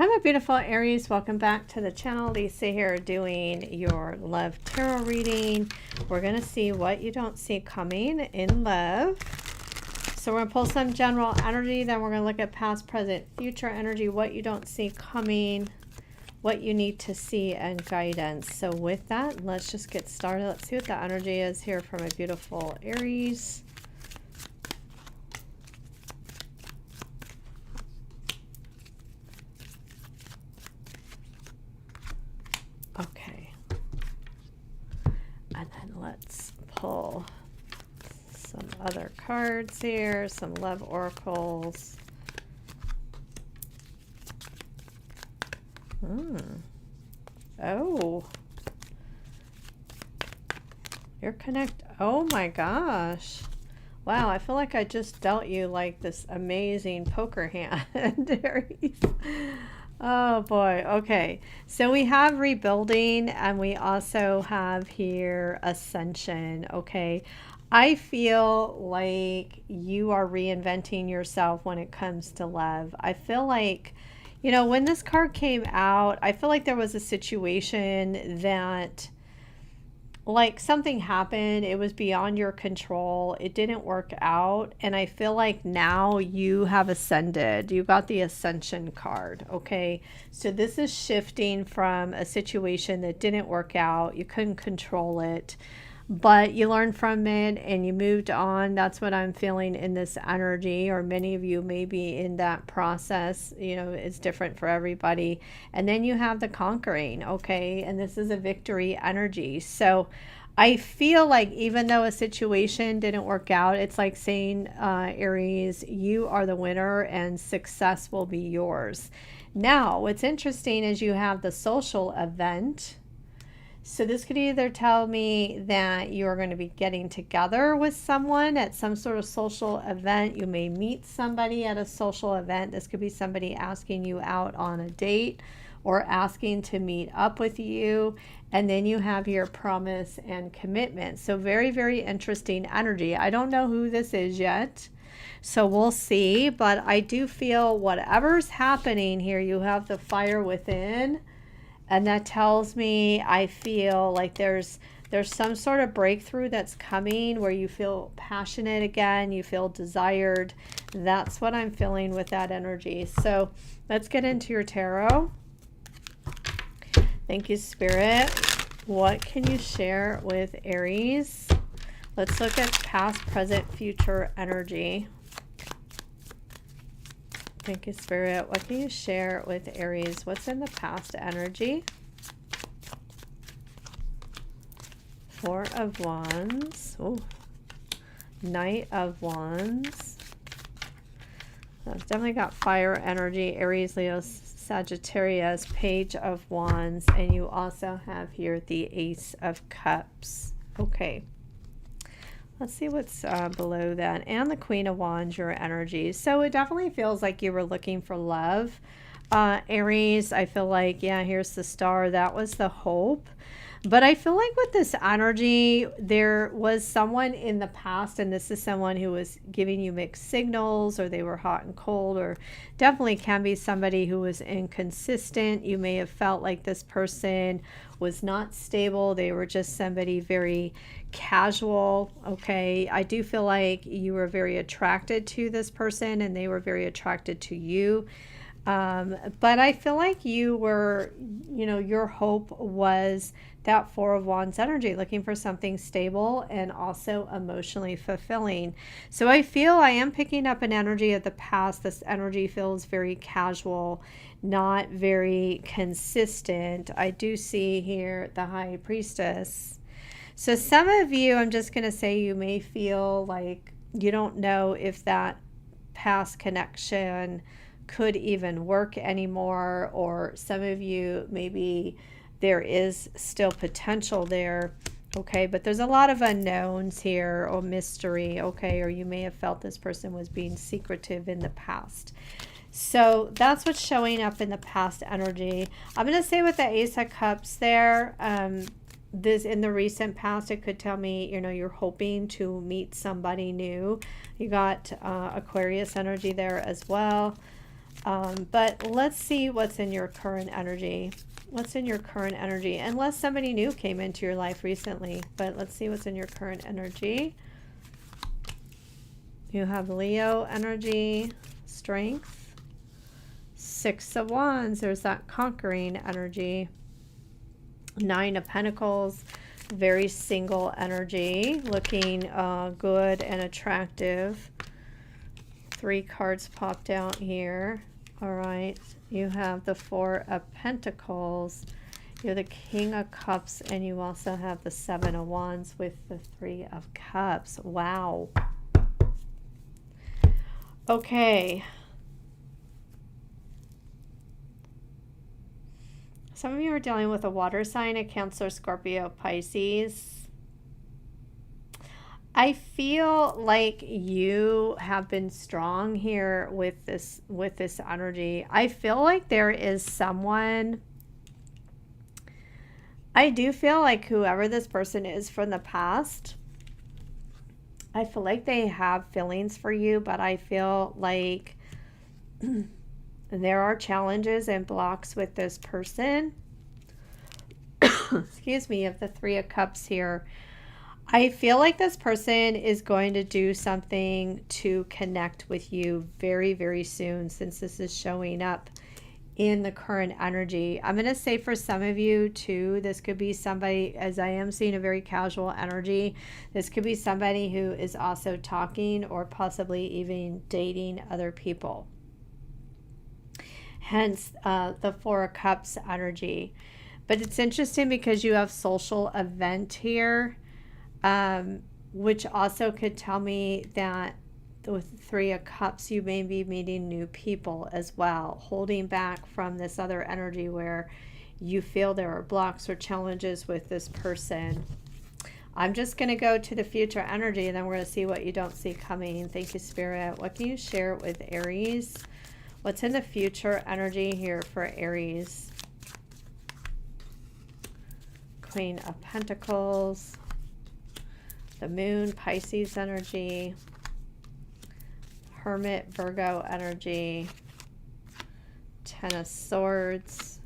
Hi, my beautiful Aries. Welcome back to the channel. Lisa here doing your love tarot reading. We're going to see what you don't see coming in love. So we're going to pull some general energy. Then we're going to look at past, present, future energy, what you don't see coming, what you need to see, and guidance. So with that, let's just get started. Let's see what the energy is here for my beautiful Aries. Okay, and then let's pull some other cards here, some love oracles. Oh, you're oh my gosh. Wow, I feel like I just dealt you like this amazing poker hand, Aries. Oh boy. Okay. So we have rebuilding and we also have here ascension. Okay. I feel like you are reinventing yourself when it comes to love. I feel like, you know, when this card came out, I feel like there was a situation that like something happened, it was beyond your control, it didn't work out, and I feel like now you have ascended. You got the ascension card. Okay, so this is shifting from a situation that didn't work out, you couldn't control it, but you learned from it and you moved on. That's what I'm feeling in this energy, or many of you may be in that process. You know, it's different for everybody. And then you have the conquering. Okay, and this is a victory energy. So I feel like even though a situation didn't work out, it's like saying, Aries, you are the winner and success will be yours. Now what's interesting is you have the social event. So this could either tell me that you're going to be getting together with someone at some sort of social event. You may meet somebody at a social event. This could be somebody asking you out on a date or asking to meet up with you. And then you have your promise and commitment. So very, very interesting energy. I don't know who this is yet, so we'll see. But I do feel whatever's happening here, you have the fire within. And that tells me, I feel like there's some sort of breakthrough that's coming where you feel passionate again, you feel desired. That's what I'm feeling with that energy. So let's get into your tarot. Thank you, Spirit. What can you share with Aries? Let's look at past, present, future energy. Thank you, Spirit. What can you share with Aries? What's in the past energy? Four of Wands. Ooh. Knight of Wands. I've definitely got fire energy. Aries, Leo, Sagittarius. Page of Wands. And you also have here the Ace of Cups. Okay. Let's see what's below that. And the Queen of Wands, your energy. So it definitely feels like you were looking for love. Aries, I feel like, yeah, here's the star. That was the hope. But I feel like with this energy, there was someone in the past, and this is someone who was giving you mixed signals, or they were hot and cold, or definitely can be somebody who was inconsistent. You may have felt like this person was not stable. They were just somebody very casual. Okay, I do feel like you were very attracted to this person and they were very attracted to you. But I feel like you were, you know, your hope was that Four of Wands energy, looking for something stable and also emotionally fulfilling. So I feel I am picking up an energy of the past. This energy feels very casual, not very consistent. I do see here the High Priestess. So some of you, I'm just going to say, you may feel like you don't know if that past connection could even work anymore, or some of you, maybe there is still potential there. Okay, but there's a lot of unknowns here, or mystery. Okay, or you may have felt this person was being secretive in the past. So that's what's showing up in the past energy. I'm going to say with the Ace of Cups there, this in the recent past, it could tell me, you know, you're hoping to meet somebody new. You got Aquarius energy there as well. But let's see what's in your current energy. What's in your current energy? Unless somebody new came into your life recently. But let's see what's in your current energy. You have Leo energy, strength. 6 of Wands. There's that conquering energy. 9 of Pentacles. Very single energy. Looking good and attractive. 3 cards popped out here. All right, you have the 4 of Pentacles, you have the King of Cups, and you also have the 7 of Wands with the 3 of Cups. Wow. Okay. Some of you are dealing with a water sign, a Cancer, Scorpio, Pisces. I feel like you have been strong here with this energy. I feel like there is someone, I do feel like whoever this person is from the past, I feel like they have feelings for you, but I feel like there are challenges and blocks with this person. Excuse me, of the 3 of Cups here. I feel like this person is going to do something to connect with you very, very soon, since this is showing up in the current energy. I'm going to say for some of you too, this could be somebody, as I am seeing a very casual energy, this could be somebody who is also talking or possibly even dating other people. Hence the 4 of Cups energy. But it's interesting because you have social event here. Which also could tell me that with 3 of Cups, you may be meeting new people as well, holding back from this other energy where you feel there are blocks or challenges with this person. I'm just going to go to the future energy, and then we're going to see what you don't see coming. Thank you, Spirit. What can you share with Aries? What's in the future energy here for Aries? Queen of Pentacles. The Moon, Pisces energy, Hermit, Virgo energy, 10 of Swords,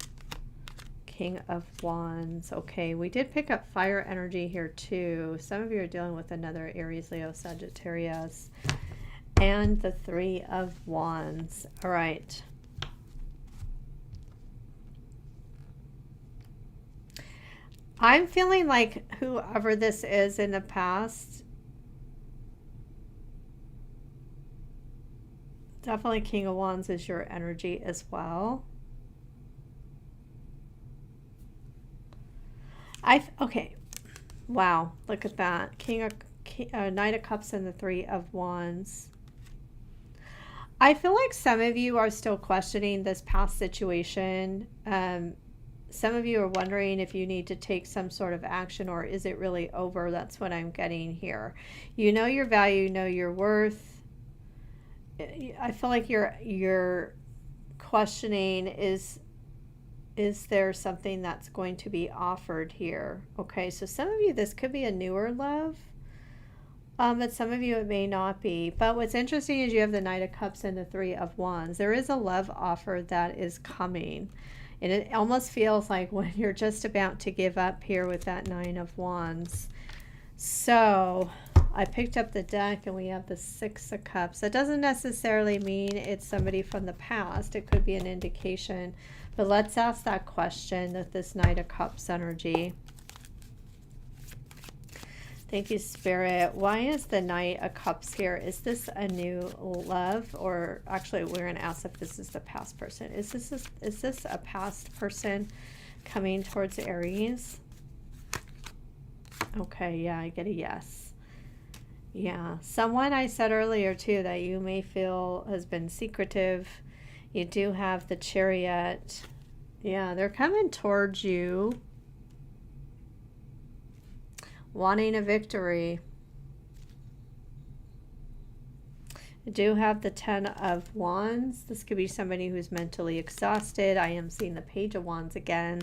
King of Wands. Okay, we did pick up fire energy here too. Some of you are dealing with another Aries, Leo, Sagittarius, and the 3 of Wands. All right. I'm feeling like whoever this is in the past, definitely King of Wands is your energy as well. Okay, wow, look at that. Knight of Cups and the 3 of Wands. I feel like some of you are still questioning this past situation. Some of you are wondering if you need to take some sort of action, or is it really over? That's what I'm getting here. You know your value, you know your worth. I feel like you're questioning, is there something that's going to be offered here? Okay, so some of you, this could be a newer love. But some of you it may not be. But what's interesting is you have the Knight of Cups and the 3 of Wands. There is a love offer that is coming. And it almost feels like when you're just about to give up here with that 9 of Wands. So I picked up the deck and we have the 6 of Cups. That doesn't necessarily mean it's somebody from the past. It could be an indication. But let's ask that question with this Knight of Cups energy. Thank you, Spirit. Why is the Knight of Cups here? Is this a new love? Or actually, we're going to ask if this is the past person. Is this a past person coming towards Aries? Okay, yeah, I get a yes. Yeah, someone I said earlier, too, that you may feel has been secretive. You do have the Chariot. Yeah, they're coming towards you, wanting a victory. I do have the 10 of Wands. This could be somebody who's mentally exhausted. I am seeing the Page of Wands again,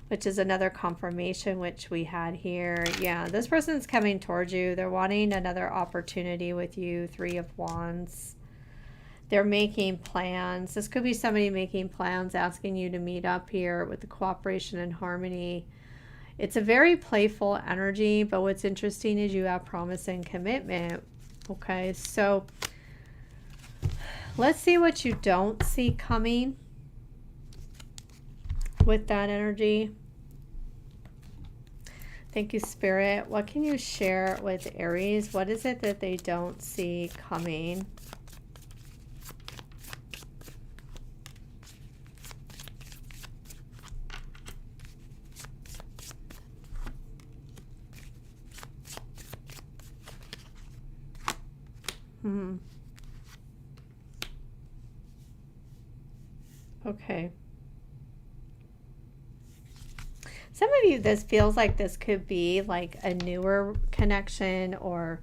which is another confirmation which we had here. Yeah, this person's coming towards you. They're wanting another opportunity with you. 3 of Wands. They're making plans. This could be somebody making plans, asking you to meet up here with the cooperation and harmony. It's a very playful energy, but what's interesting is you have promise and commitment. Okay, so let's see what you don't see coming with that energy. Thank you, Spirit. What can you share with Aries? What is it that they don't see coming? Okay. Some of you, this feels like this could be like a newer connection or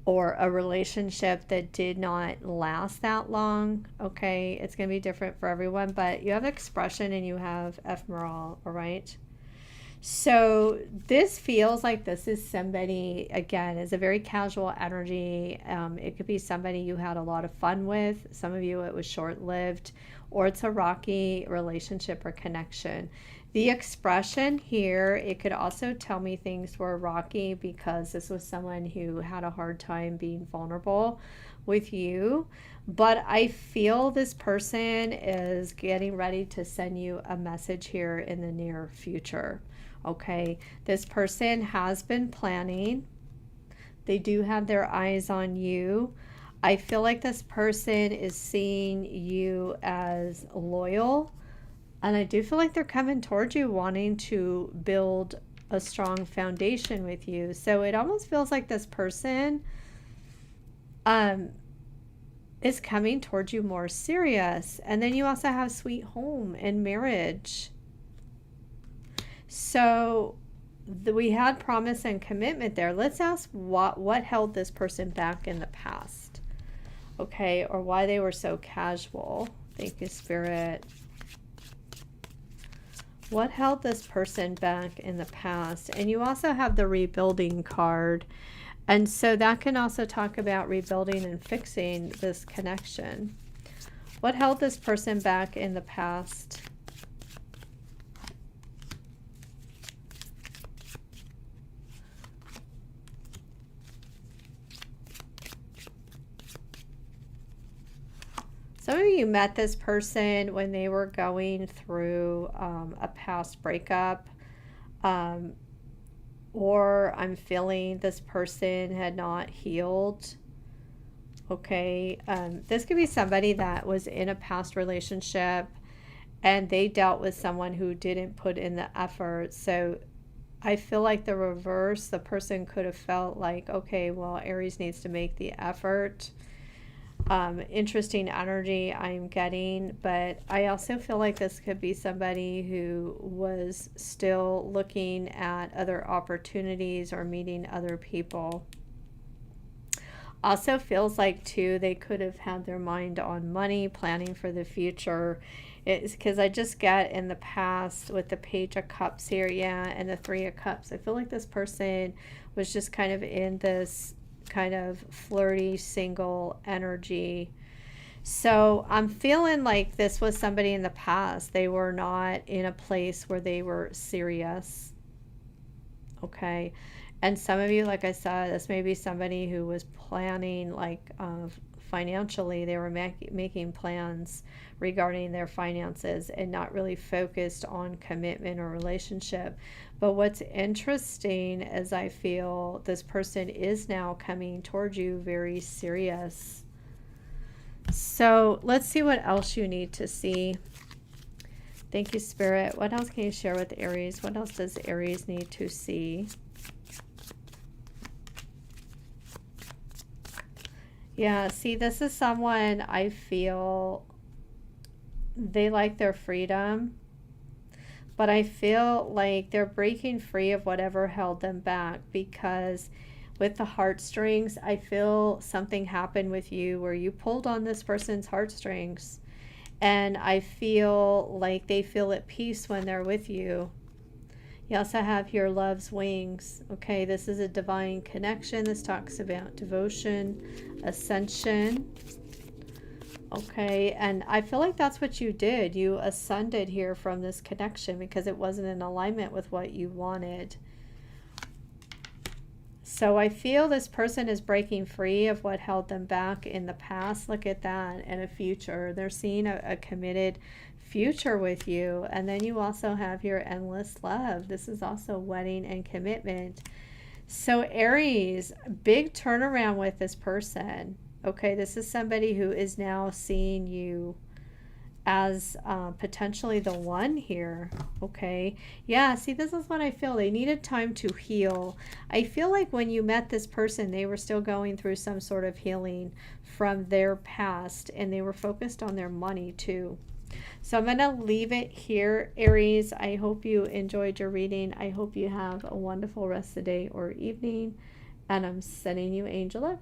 a relationship that did not last that long. Okay, it's going to be different for everyone, but you have expression and you have ephemeral, all right? So this feels like this is somebody, again, is a very casual energy. It could be somebody you had a lot of fun with. Some of you, it was short-lived, or it's a rocky relationship or connection. The expression here, it could also tell me things were rocky because this was someone who had a hard time being vulnerable with you. But I feel this person is getting ready to send you a message here in the near future. Okay, this person has been planning. They do have their eyes on you. I feel like this person is seeing you as loyal. And I do feel like they're coming towards you wanting to build a strong foundation with you. So it almost feels like this person is coming towards you more serious. And then you also have sweet home and marriage. So we had promise and commitment there. Let's ask what held this person back in the past. Okay, or why they were so casual. Thank you, Spirit. What held this person back in the past? And you also have the rebuilding card. And so that can also talk about rebuilding and fixing this connection. What held this person back in the past? Some of you met this person when they were going through a past breakup, or I'm feeling this person had not healed. Okay, this could be somebody that was in a past relationship and they dealt with someone who didn't put in the effort. So I feel like the reverse, the person could have felt like, okay, well, Aries needs to make the effort. Interesting energy I'm getting, but I also feel like this could be somebody who was still looking at other opportunities or meeting other people. Also feels like too they could have had their mind on money, planning for the future. It's because I just get in the past with the Page of Cups here, yeah, and the Three of Cups. I feel like this person was just kind of in this kind of flirty single energy. So I'm feeling like this was somebody in the past. They were not in a place where they were serious. Okay. And some of you, like I said, this may be somebody who was planning, like financially, they were making plans regarding their finances and not really focused on commitment or relationship. But what's interesting is I feel this person is now coming towards you very serious. So let's see what else you need to see. Thank you, Spirit. What else can you share with Aries? What else does Aries need to see? Yeah, see, this is someone I feel they like their freedom, but I feel like they're breaking free of whatever held them back, because with the heartstrings, I feel something happened with you where you pulled on this person's heartstrings, and I feel like they feel at peace when they're with you. You also have here love's wings. Okay, this is a divine connection. This talks about devotion, ascension. Okay, and I feel like that's what you did. You ascended here from this connection because it wasn't in alignment with what you wanted. So I feel this person is breaking free of what held them back in the past. Look at that. And a future. They're seeing a committed future with you. And then you also have your endless love. This is also wedding and commitment. So Aries, big turnaround with this person. Okay, this is somebody who is now seeing you as potentially the one here. Okay, yeah, see, this is what I feel. They needed time to heal. I feel like when you met this person, they were still going through some sort of healing from their past, and they were focused on their money too. So I'm going to leave it here, Aries. I hope you enjoyed your reading. I hope you have a wonderful rest of the day or evening, and I'm sending you angel love.